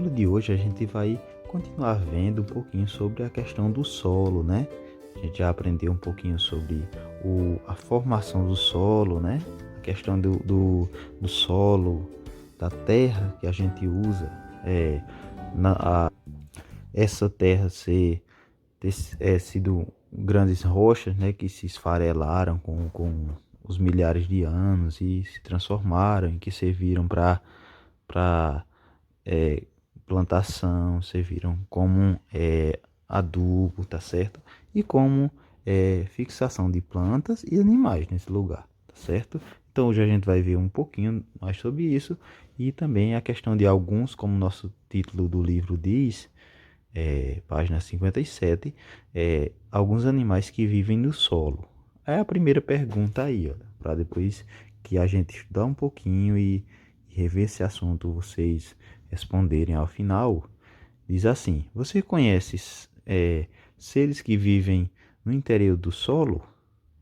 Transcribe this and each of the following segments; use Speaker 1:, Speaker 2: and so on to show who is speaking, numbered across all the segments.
Speaker 1: aula de hoje a gente vai continuar vendo um pouquinho sobre a questão do solo, né? A gente já aprendeu um pouquinho sobre a formação do solo, né? A questão do solo, da terra que a gente usa, essa terra ter sido grandes rochas, né? Que se esfarelaram com os milhares de anos e se transformaram, e que serviram para plantação, serviram como adubo, tá certo? E como fixação de plantas e animais nesse lugar, tá certo? Então hoje a gente vai ver um pouquinho mais sobre isso e também a questão de alguns, como nosso título do livro diz, página 57, alguns animais que vivem no solo. É a primeira pergunta aí, para depois que a gente estudar um pouquinho e rever esse assunto, vocês responderem ao final. Diz assim: você conhece seres que vivem no interior do solo?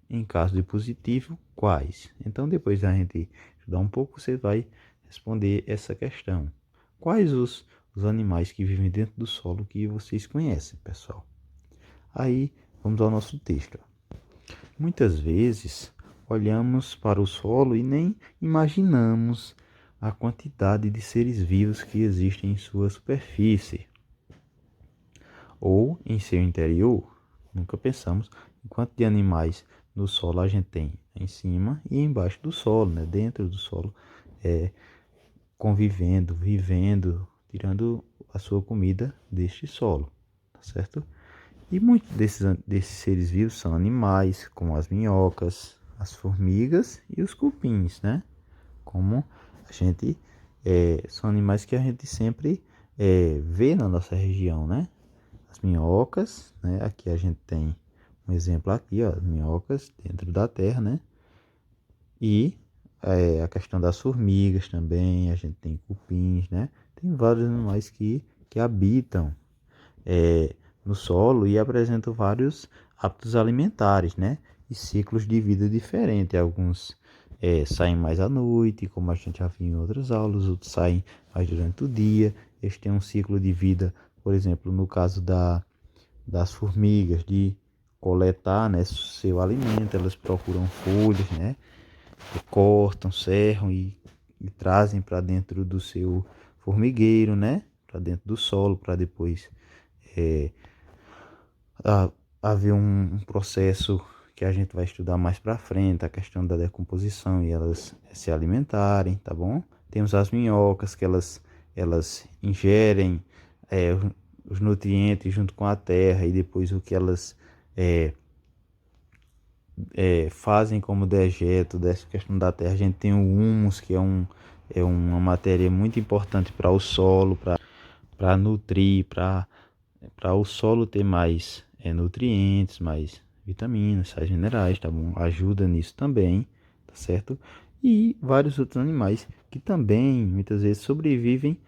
Speaker 1: Em caso de positivo, quais? Então, depois da gente estudar um pouco, você vai responder essa questão. Quais os animais que vivem dentro do solo que vocês conhecem, pessoal? Aí, vamos ao nosso texto. Muitas vezes, olhamos para o solo e nem imaginamos a quantidade de seres vivos que existem em sua superfície ou em seu interior. Nunca pensamos em quanto de animais no solo a gente tem em cima e embaixo do solo, né? Dentro do solo, convivendo, vivendo, tirando a sua comida deste solo, tá certo? E muitos desses seres vivos são animais, como as minhocas, as formigas e os cupins, né? Como a gente são animais que a gente sempre vê na nossa região, né? As minhocas, né? Aqui a gente tem um exemplo aqui, ó, minhocas dentro da terra, né? E a questão das formigas também, a gente tem cupins, né? Tem vários animais que habitam no solo e apresentam vários hábitos alimentares, né? E ciclos de vida diferentes. Alguns saem mais à noite, como a gente já viu em outras aulas, outros saem mais durante o dia. Eles têm um ciclo de vida, por exemplo, no caso das formigas, de coletar, né, seu alimento, elas procuram folhas, né? Cortam, serram e trazem para dentro do seu formigueiro, né? Para dentro do solo, para depois haver um processo que a gente vai estudar mais para frente, a questão da decomposição e elas se alimentarem, tá bom? Temos as minhocas que elas ingerem os nutrientes junto com a terra e depois o que elas fazem como dejeto dessa questão da terra. A gente tem o humus, que é uma matéria muito importante para o solo, para nutrir, para o solo ter mais nutrientes, mais vitaminas, sais minerais, tá bom? Ajuda nisso também, tá certo? E vários outros animais que também muitas vezes sobrevivem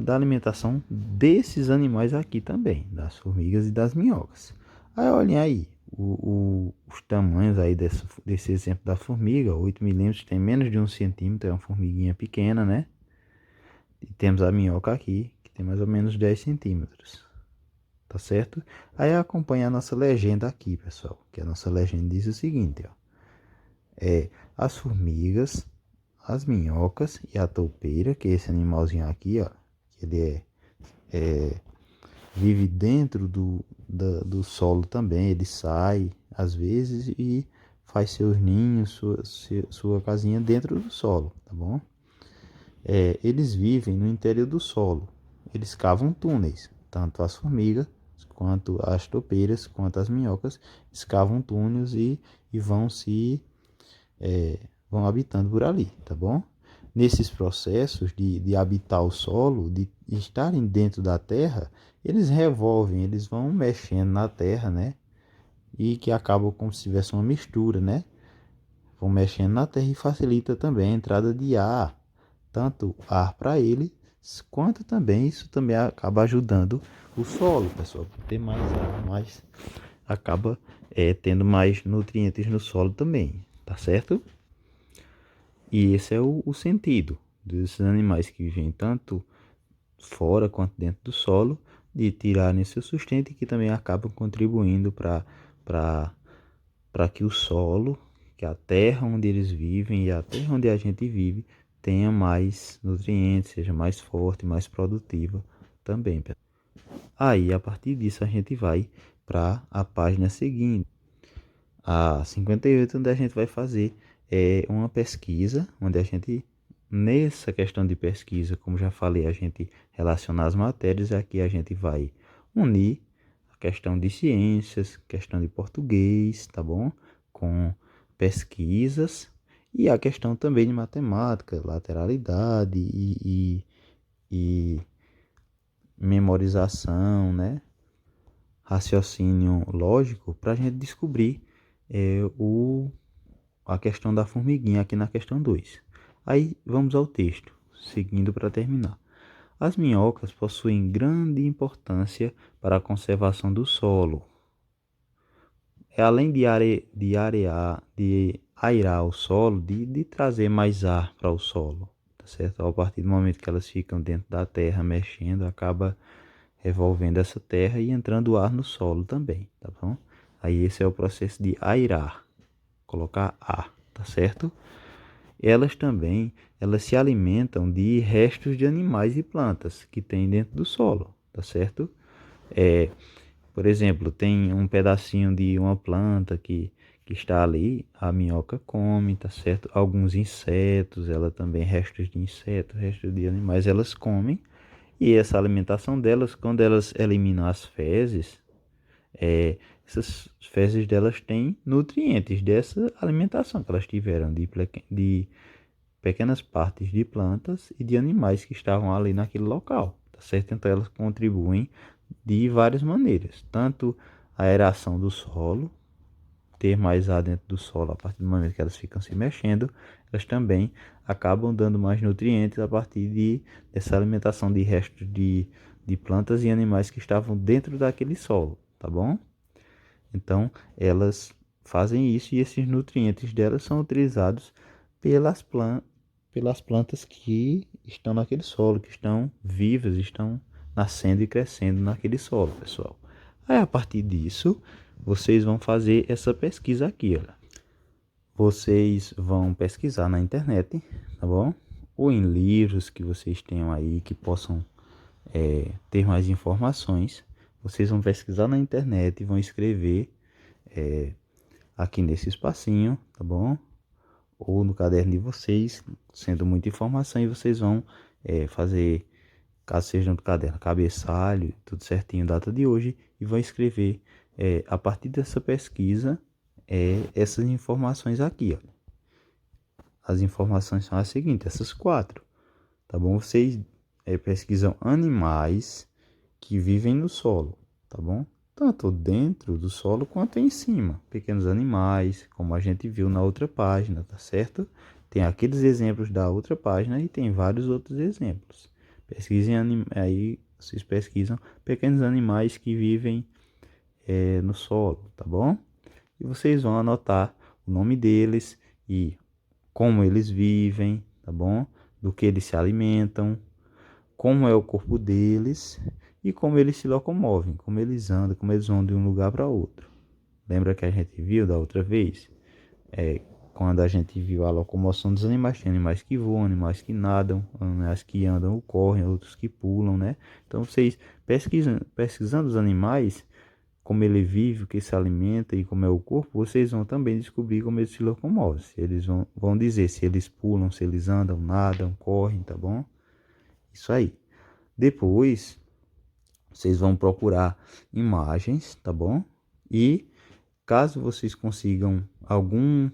Speaker 1: da alimentação desses animais aqui também, das formigas e das minhocas. Aí olhem aí, os tamanhos aí desse exemplo da formiga: 8 milímetros, tem menos de 1 centímetro, é uma formiguinha pequena, né? E temos a minhoca aqui, que tem mais ou menos 10 centímetros, tá certo? Aí acompanha a nossa legenda aqui, pessoal, que a nossa legenda diz o seguinte, ó: as formigas, as minhocas e a toupeira, que é esse animalzinho aqui, ó, que ele vive dentro do solo também. Ele sai às vezes e faz seus ninhos, sua casinha dentro do solo, tá bom? Eles vivem no interior do solo. Eles cavam túneis, tanto as formigas quanto as toupeiras, quanto as minhocas, escavam túneis e vão habitando por ali, tá bom? Nesses processos de habitar o solo, de estarem dentro da terra, eles revolvem, eles vão mexendo na terra, né? E que acabam como se tivesse uma mistura, né? Vão mexendo na terra e facilita também a entrada de ar, tanto ar para eles, quanto também isso também acaba ajudando o solo, pessoal, ter mais ar, mais acaba tendo mais nutrientes no solo também, tá certo? E esse é o sentido desses animais que vivem tanto fora quanto dentro do solo, de tirarem seu sustento e que também acabam contribuindo para que o solo, que a terra onde eles vivem e a terra onde a gente vive, tenha mais nutrientes, seja mais forte, mais produtiva também. Aí, a partir disso, a gente vai para a página seguinte, a 58, onde a gente vai fazer uma pesquisa, onde a gente, nessa questão de pesquisa, como já falei, a gente relaciona as matérias, aqui a gente vai unir a questão de ciências, questão de português, tá bom? Com pesquisas e a questão também de matemática, lateralidade e memorização, né? Raciocínio lógico, para a gente descobrir a questão da formiguinha aqui na questão 2. Aí vamos ao texto, seguindo para terminar. As minhocas possuem grande importância para a conservação do solo. Além de airar o solo, de trazer mais ar para o solo, tá certo? A partir do momento que elas ficam dentro da terra mexendo, acaba revolvendo essa terra e entrando ar no solo também, tá bom? Aí esse é o processo de airar, colocar ar, tá certo? Elas se alimentam de restos de animais e plantas que tem dentro do solo, tá certo? Por exemplo, tem um pedacinho de uma planta que está ali, a minhoca come, tá certo? Alguns insetos, ela também, restos de insetos, restos de animais, elas comem. E essa alimentação delas, quando elas eliminam as fezes, essas fezes delas têm nutrientes dessa alimentação que elas tiveram de pequenas partes de plantas e de animais que estavam ali naquele local, tá certo? Então elas contribuem de várias maneiras, tanto a aeração do solo, ter mais ar dentro do solo a partir do momento que elas ficam se mexendo, elas também acabam dando mais nutrientes a partir dessa alimentação de restos de plantas e animais que estavam dentro daquele solo, tá bom? Então elas fazem isso e esses nutrientes delas são utilizados pelas plantas que estão naquele solo, que estão vivas, estão nascendo e crescendo naquele solo, pessoal. Aí a partir disso, vocês vão fazer essa pesquisa aqui, olha. Vocês vão pesquisar na internet, tá bom? Ou em livros que vocês tenham aí que possam ter mais informações. Vocês vão pesquisar na internet e vão escrever aqui nesse espacinho, tá bom? Ou no caderno de vocês, sendo muita informação, e vocês vão fazer, caso seja no caderno, cabeçalho, tudo certinho, data de hoje, e vão escrever a partir dessa pesquisa essas informações aqui, ó. As informações são as seguintes, essas 4, tá bom? Vocês pesquisam animais que vivem no solo, tá bom? Tanto dentro do solo quanto em cima. Pequenos animais, como a gente viu na outra página, tá certo? Tem aqueles exemplos da outra página e tem vários outros exemplos. Pesquisem aí, vocês pesquisam pequenos animais que vivem no solo, tá bom? E vocês vão anotar o nome deles e como eles vivem, tá bom? Do que eles se alimentam, como é o corpo deles e como eles se locomovem, como eles andam, como eles vão de um lugar para outro. Lembra que a gente viu da outra vez? Quando a gente viu a locomoção dos animais, tem animais que voam, animais que nadam, animais que andam ou correm, outros que pulam, né? Então vocês pesquisando os animais, como ele vive, o que se alimenta e como é o corpo, vocês vão também descobrir como eles se locomovem. Eles vão dizer se eles pulam, se eles andam, nadam, correm, tá bom? Isso aí. Depois, vocês vão procurar imagens, tá bom? E caso vocês consigam alguma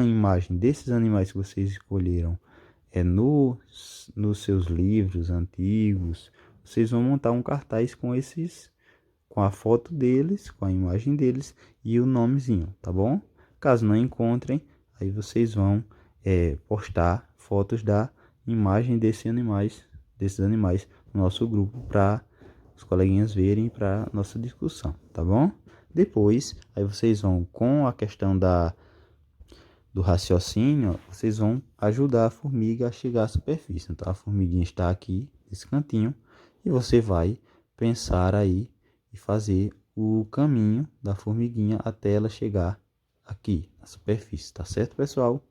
Speaker 1: imagem desses animais que vocês escolheram nos seus livros antigos, vocês vão montar um cartaz com a foto deles, com a imagem deles e o nomezinho, tá bom? Caso não encontrem, aí vocês vão postar fotos da imagem desses animais no nosso grupo para os coleguinhas verem para nossa discussão, tá bom? Depois, aí vocês vão com a questão do raciocínio, vocês vão ajudar a formiga a chegar à superfície. Então, a formiguinha está aqui, nesse cantinho, e você vai pensar aí e fazer o caminho da formiguinha até ela chegar aqui na superfície, tá certo, pessoal?